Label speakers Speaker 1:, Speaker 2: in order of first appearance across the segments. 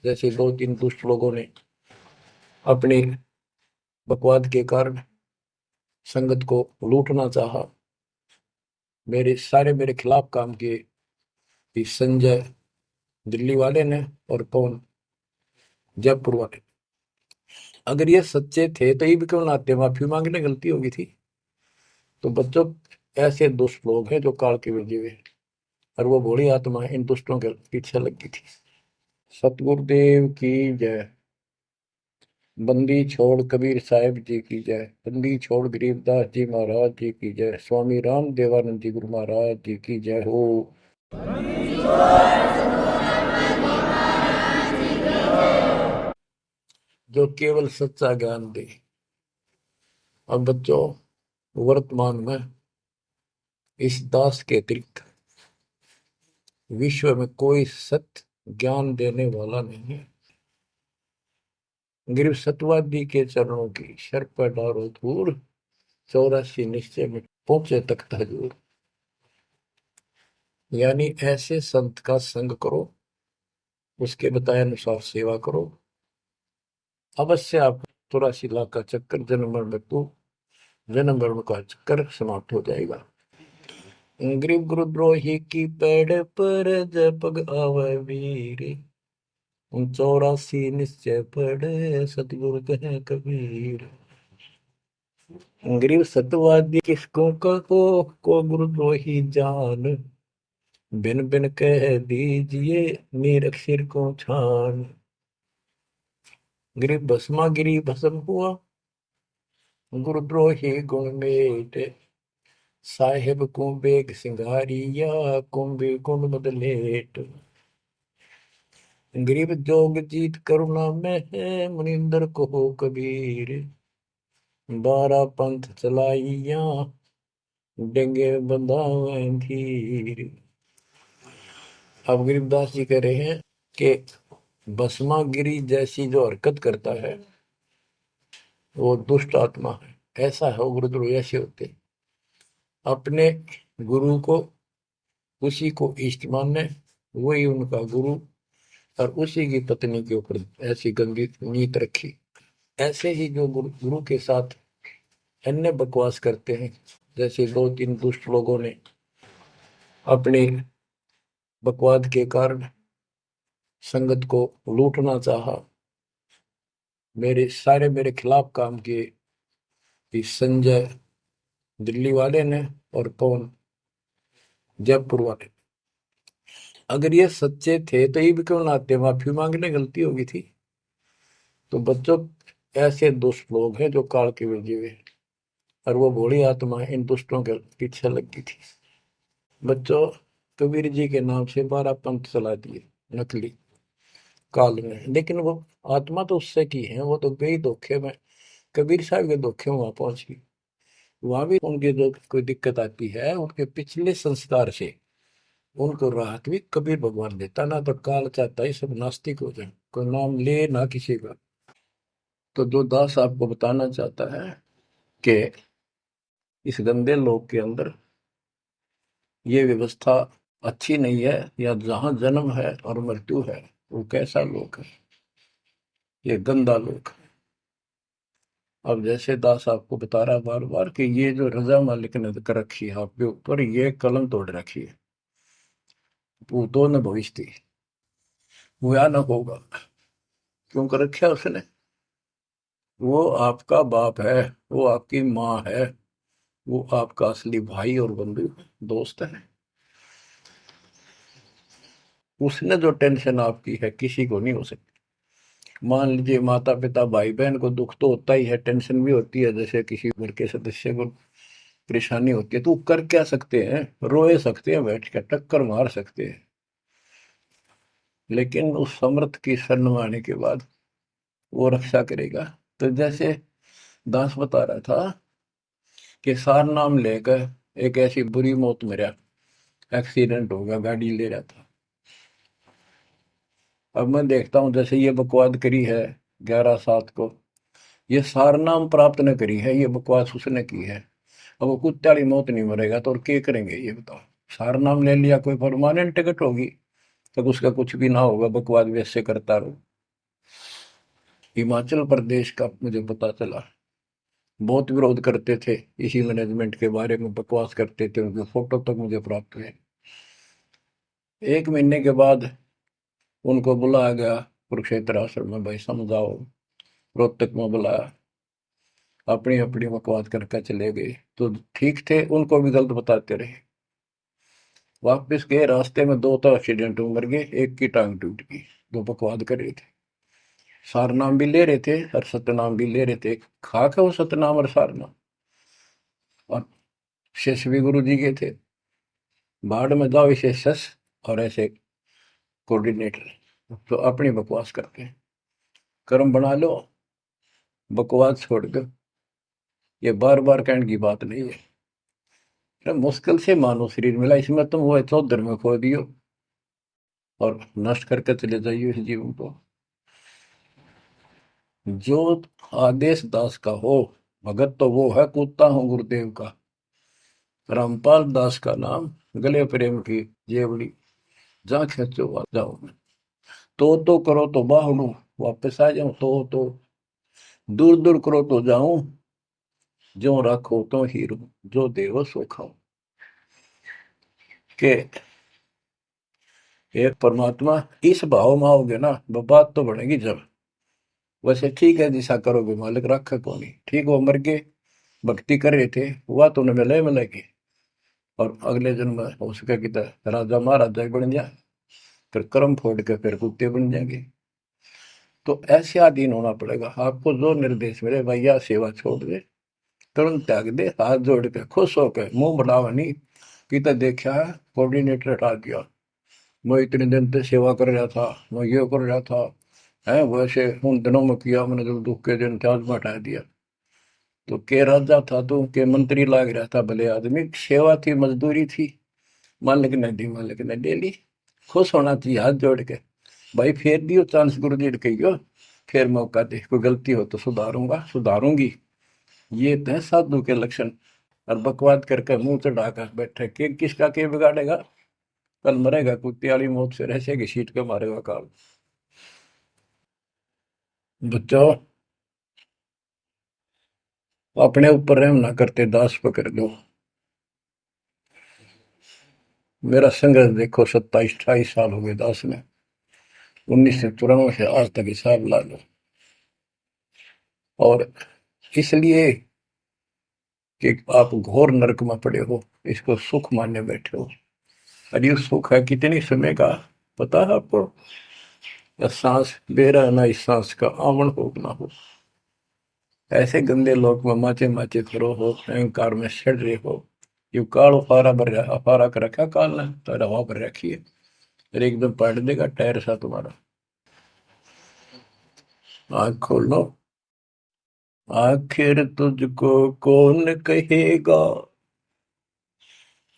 Speaker 1: जैसे दो तीन दुष्ट लोगों ने अपनी बकवाद के कारण संगत को लूटना चाहा, मेरे खिलाफ काम किए। इस संजय दिल्ली वाले ने और कौन जयपुर वाले। अगर ये सच्चे थे तो ये भी क्यों नाते माफी मांगने गलती होगी थी। तो बच्चों, ऐसे दुष्ट लोग हैं जो काल के भेजे हुए, और वो भोली आत्मा इन दुष्टों के पीछे लगी थी। सतगुरुदेव की जय। बंदी छोड़ कबीर साहिब जी की जय। बंदी छोड़ गरीबदास जी महाराज जी की जय। स्वामी राम देवानंद जी गुरु महाराज जी की जय हो। जो केवल सच्चा ज्ञान दे। अब बच्चों, वर्तमान में इस दास के अतिरिक्त विश्व में कोई सत्य ज्ञान देने वाला नहीं है। गिर सतवादी के चरणों की शर पर डारो धूल, 84 निश्चय में पहुंचे तख्त हजूर। यानी ऐसे संत का संग करो, उसके बताए अनुसार सेवा करो, अवश्य आप 84 लाख का चक्कर जन्म मरण का चक्कर समाप्त हो जाएगा। गरीब गुरुद्रोही की पेड़ पर जब पग आवे वीर, 84 निश्चय पढ़े सतगुरु कहे कबीर। गरीब सतवादी किसको को गुरुद्रोही जान, बिन बिन कह दीजिए निरक्षर को छान। गरीब भस्मा गिरी भस्म हुआ, गुरुद्रोही गुण मेटे, साहेब को बेग सिंगारिया, कुंभे गुण बदलेट। गरीब जोग जीत करुणा में है, मुनिंदर को हो कबीर, 12 पंथ चलाइया, डेंगे बंधावे धीर। अब गरीबदास जी कह रहे हैं कि भस्मागिरी जैसी जो हरकत करता है वो दुष्ट आत्मा है। ऐसा है गुरुद्रोह, ऐसे होते अपने गुरु को, उसी को इष्ट माने, वही उनका गुरु, और उसी की पत्नी के ऊपर ऐसी गंदी नीत रखी। ऐसे ही जो गुरु के साथ अन्य बकवास करते हैं, जैसे दो तीन दुष्ट लोगों ने अपनी बकवाद के कारण संगत को लूटना चाहा, मेरे खिलाफ काम किए। इस संजय दिल्ली वाले ने और कौन जयपुर वाले। अगर ये सच्चे थे तो ये भी क्यों नाते माफी मांगने गलती होगी थी। तो बच्चों, ऐसे दुष्ट लोग हैं जो काल के भेजे हुए, और वो भोली आत्मा इन दुष्टों के पीछे लगी थी। बच्चों, कबीर जी के नाम से 12 पंथ चला दिए नकली काल में, लेकिन वो आत्मा तो उससे की है, वो तो गई धोखे में, कबीर साहब के धोखे में वहां पहुंची। वहां भी उनकी जो कोई दिक्कत आती है, उनके पिछले संस्कार से उनको राहत भी कबीर भगवान देता। ना तो काल चाहता है सब नास्तिक हो जाए, कोई नाम ले ना किसी का। तो जो दास आपको बताना चाहता है कि इस गंदे लोक के अंदर ये व्यवस्था अच्छी नहीं है, या जहां जन्म है और मृत्यु है वो कैसा लोक है, ये गंदा लोक है। अब जैसे दास आपको बता रहा बार बार कि ये जो रजा मालिक ने कर रखी है आपके ऊपर, ये कलम तोड़ रखी है, भूतों ने भविष्य थी, हुआ न होगा। क्यों कर रखा उसने? वो आपका बाप है, वो आपकी माँ है, वो आपका असली भाई और बंधु दोस्त है। उसने जो टेंशन आपकी है किसी को नहीं हो सकती। मान लीजिए माता पिता भाई बहन को दुख तो होता ही है, टेंशन भी होती है, जैसे किसी घर के सदस्य को परेशानी होती है, तो कर क्या सकते हैं? रोए सकते हैं, बैठ के टक्कर मार सकते हैं, लेकिन उस समर्थ की शरण में आने के बाद वो रक्षा करेगा। तो जैसे दास बता रहा था कि सार नाम लेकर एक ऐसी बुरी मौत मरा, एक्सीडेंट हो गया, गाड़ी ले रहा था। अब मैं देखता हूँ जैसे ये बकवाद करी है 11/7 को, ये सार नाम प्राप्त न करी है, ये बकवास उसने की है। अब वो कुत्ते वाली मौत नहीं मरेगा तो और क्या करेंगे ये बताओ? सार नाम ले लिया, कोई परमानेंट टिकट होगी तब उसका कुछ भी ना होगा, बकवाद वैसे करता रहो। हिमाचल प्रदेश का मुझे पता चला, बहुत विरोध करते थे इसी मैनेजमेंट के बारे में, बकवास करते थे, उनके फोटो तक मुझे प्राप्त हुए। 1 महीने के बाद उनको बुलाया गया कुरुक्षेत्र आश्रम में, भाई समझाओ। रोहतक में बुलाया, अपनी अपनी बकवास करके चले गए। तो ठीक थे, उनको भी गलत बताते रहे। वापस गए, रास्ते में 2 तो एक्सीडेंट में मर गए, एक की टांग टूट गई। जो बकवास कर रहे थे, सार नाम भी ले रहे थे और सतनाम भी ले रहे थे। खाक है वो सतनाम और सारनाम। और शिष्य भी गुरु जी के थे। बाढ़ में जाओ इसे शस और ऐसे कोऑर्डिनेटर, तो अपनी बकवास करके हैं। कर्म बना लो, बकवास छोड़ दो। ये बार बार कहने की बात नहीं है। अरे मुश्किल से मानव शरीर मिला, इसमें तुम वो चौधर में खो दियो और नष्ट करके चले जाइए इस जीवन को। जो आदेश दास का हो, भगत तो वो है, कूदता हूँ गुरुदेव का। रामपाल दास का नाम, गले प्रेम की जेवड़ी, जहाँ खेचो वहाँ जाओ मैं। तो करो तो बाहू, वापस आ जाऊं तो दूर दूर करो तो जाऊं, जो रखो तो हीरो, जो देवो सो खाओ। के एक परमात्मा इस भाव में आओगे ना, बात तो बनेगी जब। वैसे ठीक है, दिशा करोगे मालिक रखा को नहीं। ठीक, वो मर गए, भक्ति कर रहे थे, हुआ तो उन्हें मिले मिलेगी। और अगले जन्म में हो सके कि राजा महाराजा ही बन जाए, फिर कर्म फोड़ के फिर कुत्ते बन जाएंगे। तो ऐसे अधीन होना पड़ेगा आपको। जो निर्देश मिले, भैया सेवा छोड़ दे, तुरंत त्याग दे, हाथ जोड़ के खुश होकर, मुंह बढ़ावा नहीं कि तो देखा है कोऑर्डिनेटर हटा दिया, मैं इतने दिन से सेवा कर रहा था, मैं ये कर रहा था, है वैसे उन दिनों में किया मैंने, जो दुख के दिन थे आज में हटा दिया। तो के राजा था तो के मंत्री लाग रहा था, भले आदमी, सेवा थी, मजदूरी थी, मालिक ने दी, मालिक ने ले ली। खुश होना चाहिए हाथ जोड़ के। भाई फेर दियो चांस, गुरु जी ने कहियो, फिर मौका दे, कोई गलती हो तो सुधारूंगा, सुधारूंगी। ये तो है साधु के लक्षण। और बकवाद करके मुंह चढ़ा कर बैठे, के किसका के बिगाड़ेगा। कल मरेगा कुत्ते वाली मौत से, ऐसे की सीट के मारेगा काल। बच्चों, अपने ऊपर रहम ना करते, दास पकड़ लो। मेरा संघर्ष देखो, 27-28 साल हो गए दास में, 1994 से आज तक हिसाब ला लो। और इसलिए कि आप घोर नरक में पड़े हो, इसको सुख मानने बैठे हो। और ये सुख है कितनी समय का, पता है आपको? या सांस बेरा ना, इस सांस का आवण हो ना हो। ऐसे गंदे लोग में माचे माचे करो हो, अहंकार में सड़ रहे हो। यू काल फारा भर, फारा कर रखा काल ने, तो हवा भर रखी है, और एकदम पलट देगा टायर सा तुम्हारा। आँख खोल लो। आखिर तुझको कौन कहेगा,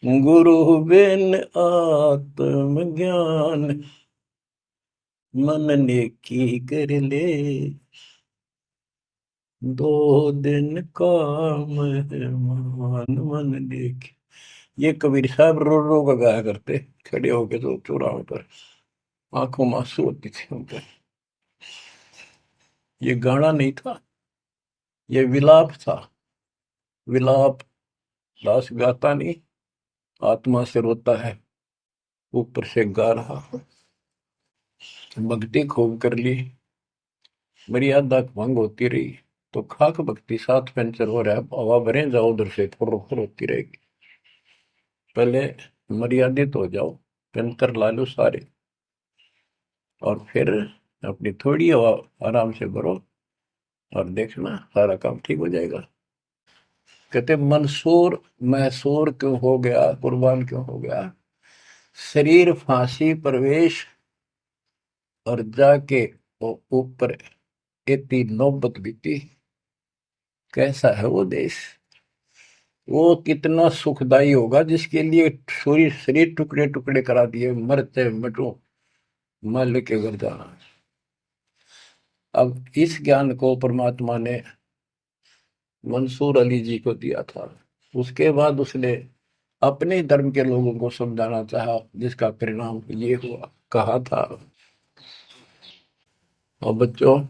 Speaker 1: गुरु बिन आत्मज्ञान, मन ने की कर ले, 2 दिन का मेहमान, मन ने की। ये कबीर साहब रो रो कर गाया करते, खड़े होके तो चौराहों पर, आंखों में आंसू होती थी उनके। ये गाना नहीं था, ये विलाप था। विलाप, दास गाता नहीं, आत्मा से रोता है, ऊपर से गा रहा। भक्ति खूब कर ली, मर्यादा भंग होती रही, तो खाक भक्ति साथ पंचर हो रहा है, हवा भरे जाओ उधर से, फुर फुर होती रहेगी। पहले मर्यादित हो जाओ, पंचर ला लो सारे, और फिर अपनी थोड़ी हवा आराम से भरो, और देखना सारा काम ठीक हो जाएगा। कहते मंसूर मैसूर क्यों हो गया, कुर्बान क्यों हो गया, शरीर फांसी प्रवेश, और जाके वो ऊपर इतनी नौबत बीती। कैसा है वो देश, वो कितना सुखदाई होगा जिसके लिए शरीर शरीर टुकड़े टुकड़े करा दिए, मरते मिटो, मर के घर जाना। अब इस ज्ञान को परमात्मा ने मंसूर अली जी को दिया था। उसके बाद उसने अपने धर्म के लोगों को समझाना चाहा, जिसका परिणाम ये हुआ, कहा था। और बच्चों,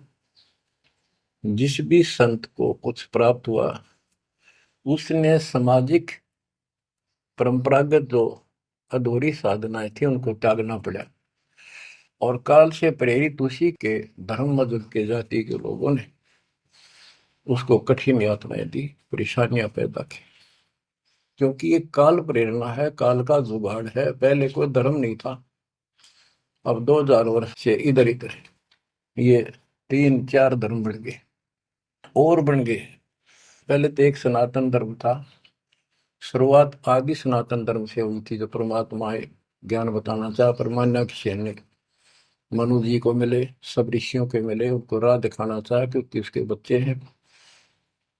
Speaker 1: जिस भी संत को कुछ प्राप्त हुआ उसने सामाजिक परंपरागत जो अधूरी साधनाएं थी उनको त्यागना पड़ा, और काल से प्रेरित उसी के धर्म मजहब के जाति के लोगों ने उसको कठिन यातनाएं दी, परेशानियां पैदा की। क्योंकि ये काल प्रेरणा है, काल का जुगाड़ है। पहले कोई धर्म नहीं था, अब 2000 वर्ष से इधर इधर ये 3-4 धर्म बढ़ गए और बन गए। पहले तो एक सनातन धर्म था, शुरुआत आदि सनातन धर्म से हुई थी, जो परमात्मा है ज्ञान बताना चाहा। परमान्या किसी ने मनु जी को मिले, सब ऋषियों के मिले, उनको राह दिखाना चाहा क्योंकि उसके बच्चे हैं,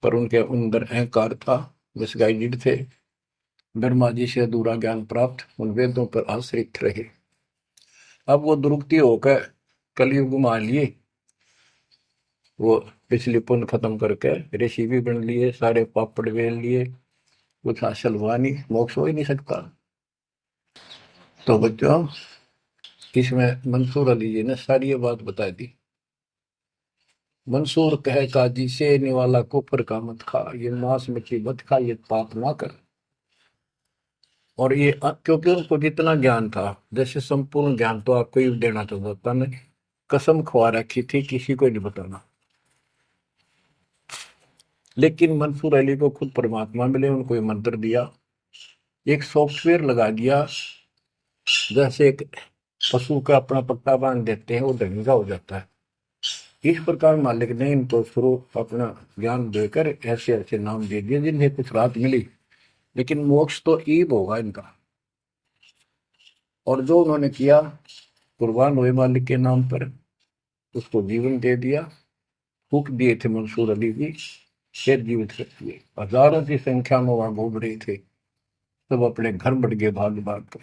Speaker 1: पर उनके अंदर अहंकार था, मिसगाइडेड थे। ब्रह्मा जी से अधूरा ज्ञान प्राप्त, उन वेदों पर आश्रित रहे। अब वो दुरुक्ति होकर कलयुग में आ लिए, वो पिछली पुण्य खत्म करके ऋषि भी बन लिए, सारे पापड़ वेल लिए, कुछ हासिल हुआ नहीं, मोक्ष हो ही नहीं सकता। तो बच्चों, इसमें मंसूर अली जी ने सारी ये बात बता दी। मंसूर कहे काजी से निवाला कुफर का मत खा, ये मांस मछली मत खा, ये पाप ना कर। और ये क्योंकि उनको जितना ज्ञान था, जैसे संपूर्ण ज्ञान तो आपको ही देना चाहता था, ने कसम खवा रखी थी किसी को नहीं बताना। लेकिन मंसूर अली को खुद परमात्मा मिले, उनको ये मंत्र दिया, एक सॉफ्टवेयर लगा दिया, जैसे एक पशु का अपना पट्टा बांध देते हैं, वो ढंगा हो जाता है। इस प्रकार मालिक ने इनको शुरू अपना ज्ञान देकर ऐसे ऐसे नाम दे दिए जिन्हें कुछ राहत मिली, लेकिन मोक्ष तो ईब होगा इनका। और जो उन्होंने किया, कुर्बान हुए मालिक के नाम पर, उसको जीवन दे दिया। फूक दिए थे मंसूर अली जी, फिर जीवित कर दिए। हजारों की संख्या में वहां घूम रहे थे, सब अपने घर बढ़ गए भाग भाग कर।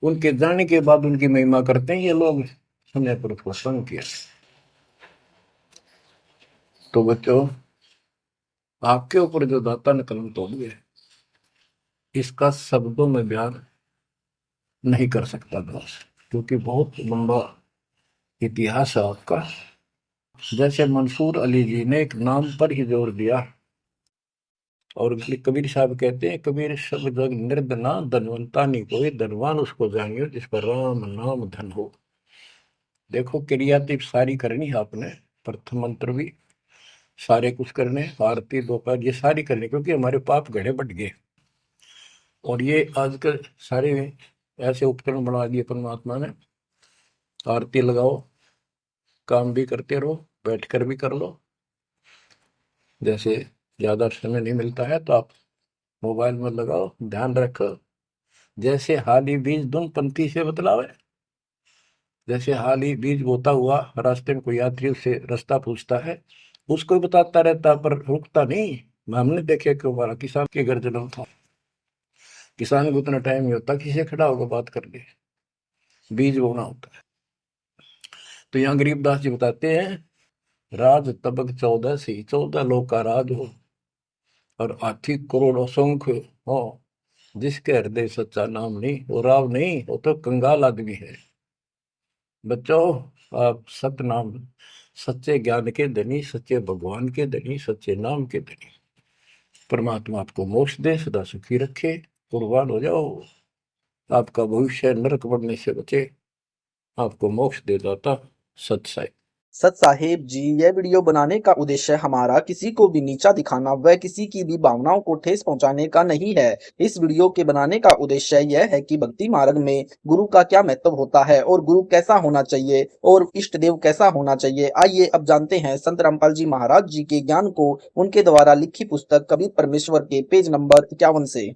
Speaker 1: उनके जाने के बाद उनकी महिमा करते हैं ये लोग, समय पर उसको संग किया। तो बच्चों, आपके ऊपर जो दाता ने कलम तोड़ दिया, इसका शब्दों में बयान नहीं कर सकता दास, क्योंकि बहुत लंबा इतिहास है आपका। जैसे मंसूर अली जी ने एक नाम पर ही जोर दिया, और कबीर साहब कहते हैं, कबीर सब जग निर्धना धनवंता नहीं कोई, धनवान उसको जानियो जिस पर राम नाम धन हो। देखो, क्रियातिप सारी करनी है आपने, प्रथम मंत्र भी सारे कुछ करने, आरती दोपहर ये सारी करनी, क्योंकि हमारे पाप घड़े बढ़ गए। और ये आजकल सारे ऐसे उपकरण बना दिए परमात्मा ने, आरती लगाओ, काम भी करते रहो, बैठकर भी कर लो। जैसे ज्यादा समय नहीं मिलता है तो आप मोबाइल में लगाओ, ध्यान रखो। जैसे हाली बीज धुन पंक्ति से बतलावे, जैसे हाली बीज बोता हुआ रास्ते में कोई यात्री उससे रास्ता पूछता है, उसको ही बताता रहता पर रुकता नहीं। हमने देखे कि हमारा किसान के घर जन्म था, किसान को उतना टाइम नहीं होता किसी खड़ा होगा बात करके, बीज बोना होता है। तो यहाँ गरीबदास जी बताते हैं, राज तबक 14 सी, 14 लोग का राज हो, और हाथी करोड़ असंख्य हो, जिसके हृदय सच्चा नाम नहीं, वो राव नहीं, वो तो कंगाल आदमी है। बच्चों, आप सत्य नाम, सच्चे ज्ञान के धनी, सच्चे भगवान के धनी, सच्चे नाम के धनी, परमात्मा आपको मोक्ष दे, सदा सुखी रखे, कुर्बान हो जाओ, आपका भविष्य नरक बढ़ने से बचे, आपको मोक्ष दे दाता सत साई।
Speaker 2: सत साहेब जी, यह वीडियो बनाने का उद्देश्य हमारा किसी को भी नीचा दिखाना व किसी की भी भावनाओं को ठेस पहुंचाने का नहीं है। इस वीडियो के बनाने का उद्देश्य यह है कि भक्ति मार्ग में गुरु का क्या महत्व होता है और गुरु कैसा होना चाहिए और इष्ट देव कैसा होना चाहिए। आइए अब जानते हैं संत रामपाल जी महाराज जी के ज्ञान को उनके द्वारा लिखी पुस्तक कबीर परमेश्वर के पेज नंबर 51 से।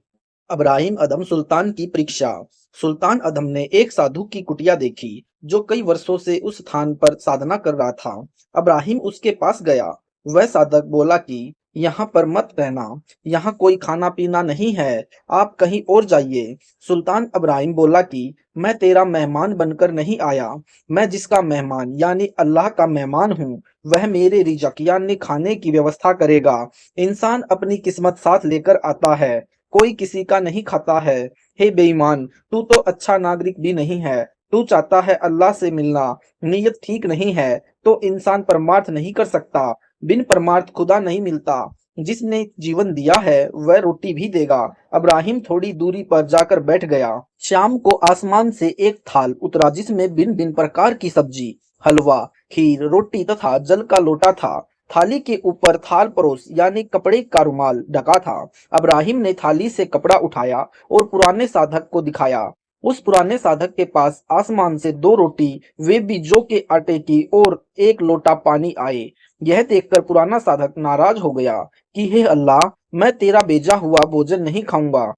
Speaker 2: अब्राहिम अदम सुल्तान की परीक्षा। सुल्तान अदम ने एक साधु की कुटिया देखी जो कई वर्षों से उस स्थान पर साधना कर रहा था। अब्राहिम उसके पास गया। वह साधक बोला कि यहाँ पर मत रहना, यहाँ कोई खाना पीना नहीं है, आप कहीं और जाइए। सुल्तान अब्राहिम बोला कि मैं तेरा मेहमान बनकर नहीं आया, मैं जिसका मेहमान यानी अल्लाह का मेहमान हूँ, वह मेरे रिजक यानी खाने की व्यवस्था करेगा। इंसान अपनी किस्मत साथ लेकर आता है, कोई किसी का नहीं खाता है। हे बेईमान, तू तो अच्छा नागरिक भी नहीं है, तू चाहता है अल्लाह से मिलना, नीयत ठीक नहीं है। तो इंसान परमार्थ नहीं कर सकता। बिन परमार्थ खुदा नहीं मिलता। जिसने जीवन दिया है वह रोटी भी देगा। अब्राहिम थोड़ी दूरी पर जाकर बैठ गया। शाम को आसमान से एक थाल उतरा जिसमें भिन्न भिन्न प्रकार की सब्जी, हलवा, खीर, रोटी तथा जल का लोटा था। थाली के ऊपर थाल परोस यानी कपड़े का रुमाल ढका था। अब्राहिम ने थाली से कपड़ा उठाया और पुराने साधक को दिखाया। उस पुराने साधक के पास आसमान से 2 रोटी, वे भी जौ के आटे की, और 1 लोटा पानी आए। यह देखकर पुराना साधक नाराज हो गया कि हे अल्लाह, मैं तेरा भेजा हुआ भोजन नहीं खाऊंगा।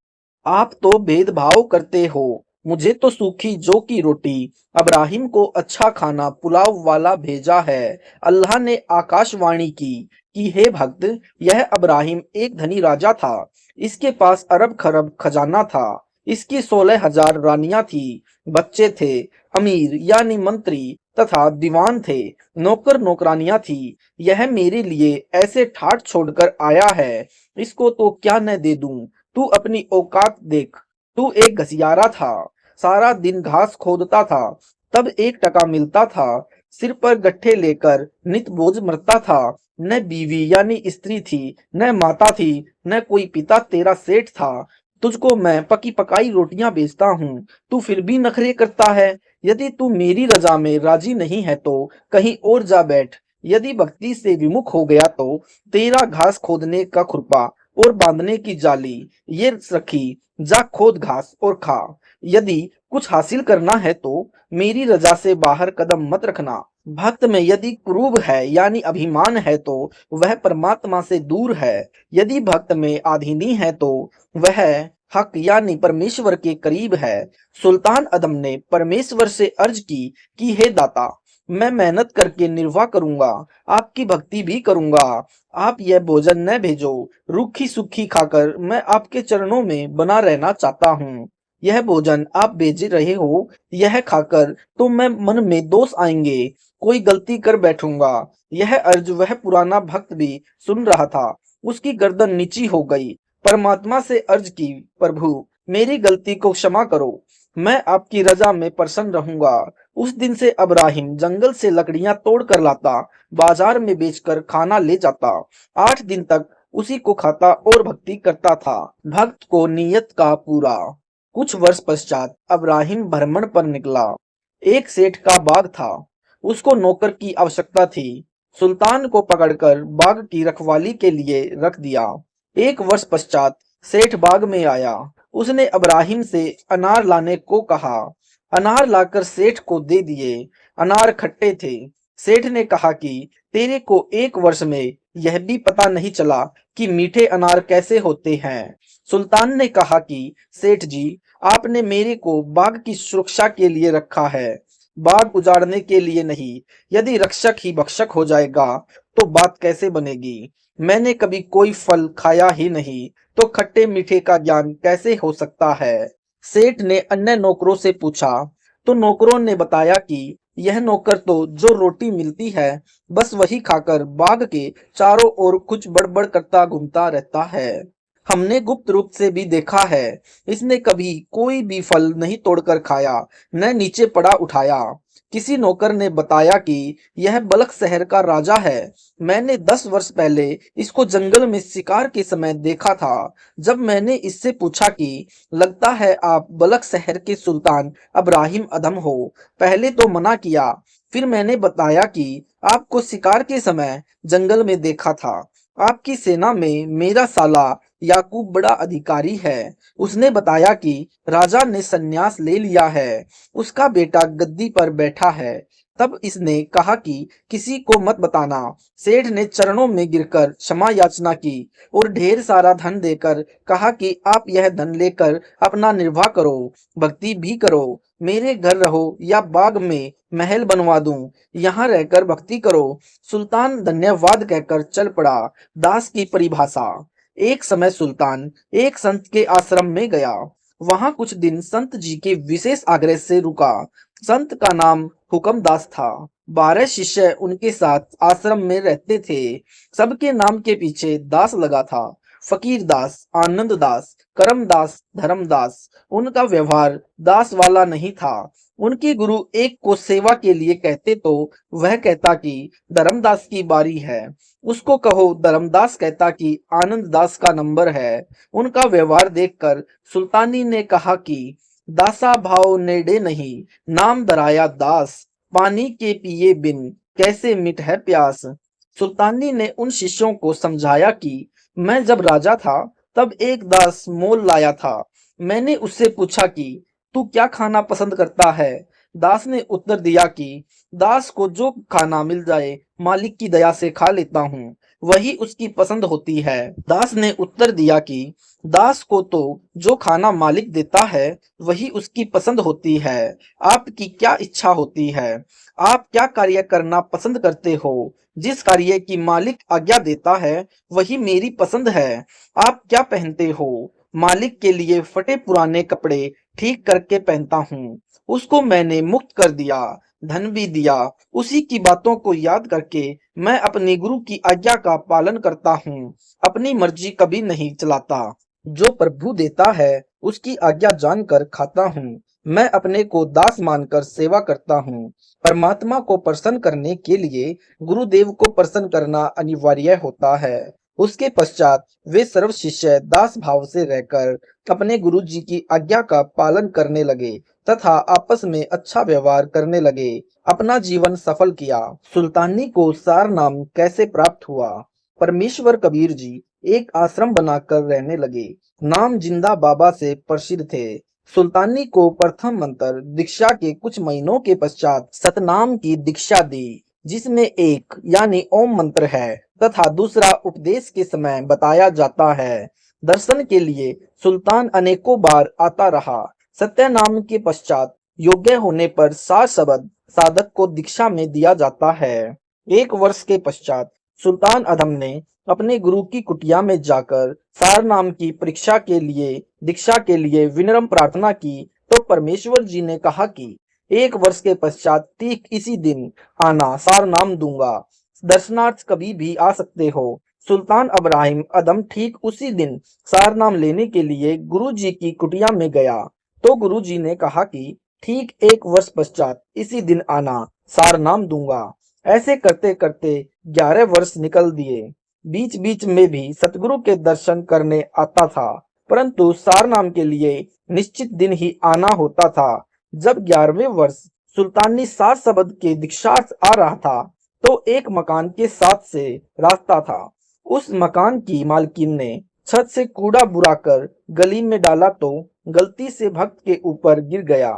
Speaker 2: आप तो भेदभाव करते हो। मुझे तो सूखी जौ की रोटी, अब्राहिम को अच्छा खाना पुलाव वाला भेजा है। अल्लाह ने आकाशवाणी की कि हे भक्त, यह अब्राहिम एक धनी राजा था। इसके पास अरब खरब खजाना था। इसकी 16,000 रानियां थी, बच्चे थे, अमीर यानी मंत्री तथा दीवान थे, नौकर नौकरानियां थी। यह मेरे लिए ऐसे ठाठ छोड़कर आया है, इसको तो क्या न दे दूं। तू अपनी औकात देख। तू एक घसियारा था, सारा दिन घास खोदता था, तब 1 टका मिलता था। सिर पर गट्ठे लेकर नित बोझ मरता था। न बीवी यानी स्त्री थी, न माता थी, न कोई पिता तेरा सेठ था। तुझको मैं पकी पकाई रोटियां बेचता हूँ, तू फिर भी नखरे करता है। यदि तू मेरी रजा में राजी नहीं है तो कहीं और जा बैठ। यदि भक्ति से विमुख हो गया तो तेरा घास खोदने का खुरपा और बांधने की जाली ये रखी, जा खोद घास और खा। यदि कुछ हासिल करना है तो मेरी रजा से बाहर कदम मत रखना। भक्त में यदि क्रूब है यानी अभिमान है तो वह परमात्मा से दूर है। यदि भक्त में आधीनी है तो वह हक यानी परमेश्वर के करीब है। सुल्तान अदम ने परमेश्वर से अर्ज की कि हे दाता, मैं मेहनत करके निर्वाह करूंगा, आपकी भक्ति भी करूंगा। आप यह भोजन न भेजो, रूखी सूखी खाकर मैं आपके चरणों में बना रहना चाहता हूँ। यह भोजन आप भेज रहे हो, यह खाकर तो मैं मन में दोष आएंगे, कोई गलती कर बैठूंगा। यह अर्ज वह पुराना भक्त भी सुन रहा था। उसकी गर्दन नीची हो गई। परमात्मा से अर्ज की, प्रभु मेरी गलती को क्षमा करो, मैं आपकी रजा में प्रसन्न रहूंगा। उस दिन से अब्राहिम जंगल से लकड़ियां तोड़ कर लाता, बाजार में बेचकर खाना ले जाता। 8 दिन तक उसी को खाता और भक्ति करता था। भक्त को नियत का पूरा। कुछ वर्ष पश्चात अब्राहिम भ्रमण पर निकला। एक सेठ का बाग था, उसको नौकर की आवश्यकता थी। सुल्तान को पकड़कर बाग की रखवाली के लिए रख दिया। 1 वर्ष पश्चात सेठ बाग में आया। उसने अब्राहिम से अनार लाने को कहा। अनार लाकर सेठ को दे दिए। अनार खट्टे थे। सेठ ने कहा कि तेरे को 1 वर्ष में यह भी पता नहीं चला कि मीठे अनार कैसे होते हैं। सुल्तान ने कहा कि सेठ जी, आपने मेरे को बाग की सुरक्षा के लिए रखा है, बाग उजाड़ने के लिए नहीं। यदि रक्षक ही भक्षक हो जाएगा तो बात कैसे बनेगी। मैंने कभी कोई फल खाया ही नहीं, तो खट्टे मीठे का ज्ञान कैसे हो सकता है। सेठ ने अन्य नौकरों से पूछा तो नौकरों ने बताया कि यह नौकर तो जो रोटी मिलती है बस वही खाकर बाग के चारों ओर कुछ बड़बड़ करता घूमता रहता है। हमने गुप्त रूप से भी देखा है, इसने कभी कोई भी फल नहीं तोड़कर खाया, न नीचे पड़ा उठाया। किसी नौकर ने बताया कि यह बलख शहर का राजा है। मैंने 10 वर्ष पहले इसको जंगल में शिकार के समय देखा था। जब मैंने इससे पूछा कि लगता है आप बलख शहर के सुल्तान अब्राहिम अदम हो, पहले तो मना किया, फिर मैंने बताया कि आपको शिकार के समय जंगल में देखा था। आपकी सेना में मेरा साला याकूब बड़ा अधिकारी है। उसने बताया कि राजा ने संन्यास ले लिया है, उसका बेटा गद्दी पर बैठा है। तब इसने कहा कि किसी को मत बताना। सेठ ने चरणों में गिरकर क्षमा याचना की और ढेर सारा धन देकर कहा कि आप यह धन लेकर अपना निर्वाह करो, भक्ति भी करो, मेरे घर रहो या बाग में महल बनवा दूं, यहाँ रहकर भक्ति करो। सुल्तान धन्यवाद कहकर चल पड़ा। दास की परिभाषा। एक समय सुल्तान एक संत के आश्रम में गया। वहां कुछ दिन संत जी के विशेष आग्रह से रुका। संत का नाम हुक्मदास था। 12 शिष्य उनके साथ आश्रम में रहते थे। सबके नाम के पीछे दास लगा था। फकीर दास, आनंद दास, करम दास, धर्मदास। उनका व्यवहार दास वाला नहीं था। उनकी गुरु एक को सेवा के लिए कहते तो वह कहता कि धर्मदास की बारी है। उसको कहो धर्मदास कहता कि आनंद दास का नंबर है। उनका व्यवहार देखकर सुल्तानी ने कहा कि दासा भाव नेड़े नहीं, नाम धराया दास, पानी के पिए बिन कैसे मिट है प्यास। सुल्तानी ने उन शिष्यों को समझाया कि मैं जब राजा था तब एक दास मोल लाया था। मैंने उससे पूछा कि तू क्या खाना पसंद करता है। दास ने उत्तर दिया कि दास को जो खाना मिल जाए मालिक की दया से खा लेता हूँ, वही उसकी पसंद होती है। दास ने उत्तर दिया कि दास को तो जो खाना मालिक देता है वही उसकी पसंद होती है। आपकी क्या इच्छा होती है? आप क्या कार्य करना पसंद करते हो? जिस कार्य की मालिक आज्ञा देता है वही मेरी पसंद है। आप क्या पहनते हो? मालिक के लिए फटे पुराने कपड़े ठीक करके पहनता हूँ। उसको मैंने मुक्त कर दिया, धन भी दिया। उसी की बातों को याद करके मैं अपने गुरु की आज्ञा का पालन करता हूँ, अपनी मर्जी कभी नहीं चलाता। जो प्रभु देता है उसकी आज्ञा जानकर खाता हूँ। मैं अपने को दास मानकर सेवा करता हूँ। परमात्मा को प्रसन्न करने के लिए गुरुदेव को प्रसन्न करना अनिवार्य होता है। उसके पश्चात वे सर्व शिष्य दास भाव से रहकर अपने गुरु जी की आज्ञा का पालन करने लगे तथा आपस में अच्छा व्यवहार करने लगे। अपना जीवन सफल किया। सुल्तानी को सार नाम कैसे प्राप्त हुआ? परमेश्वर कबीर जी एक आश्रम बनाकर रहने लगे। नाम जिंदा बाबा से प्रसिद्ध थे। सुल्तानी को प्रथम मंत्र दीक्षा के कुछ महीनों के पश्चात सतनाम की दीक्षा दी, जिसमें एक यानी ओम मंत्र है तथा दूसरा उपदेश के समय बताया जाता है। दर्शन के लिए सुल्तान अनेकों बार आता रहा। सत्य नाम के पश्चात योग्य होने पर 7 शब्द साधक को दीक्षा में दिया जाता है। 1 वर्ष के पश्चात सुल्तान अधम ने अपने गुरु की कुटिया में जाकर सार नाम की परीक्षा के लिए दीक्षा के लिए विनम्र प्रार्थना की तो परमेश्वर जी ने कहा कि 1 वर्ष के पश्चात ठीक इसी दिन आना, सार नाम दूंगा। दर्शनार्थ कभी भी आ सकते हो। सुल्तान अब्राहिम अदम ठीक उसी दिन सार नाम लेने के लिए गुरु जी की कुटिया में गया तो गुरु जी ने कहा कि ठीक 1 वर्ष पश्चात इसी दिन आना, सार नाम दूंगा। ऐसे करते करते 11 वर्ष निकल दिए। बीच बीच में भी सतगुरु के दर्शन करने आता था, परंतु सार नाम के लिए निश्चित दिन ही आना होता था। जब 11वें वर्ष सुल्तानी 7 शब्द के दीक्षार्थ आ रहा था तो एक मकान के साथ से रास्ता था। उस मकान की मालकिन ने छत से कूड़ा बुराकर गली में डाला तो गलती से भक्त के ऊपर गिर गया।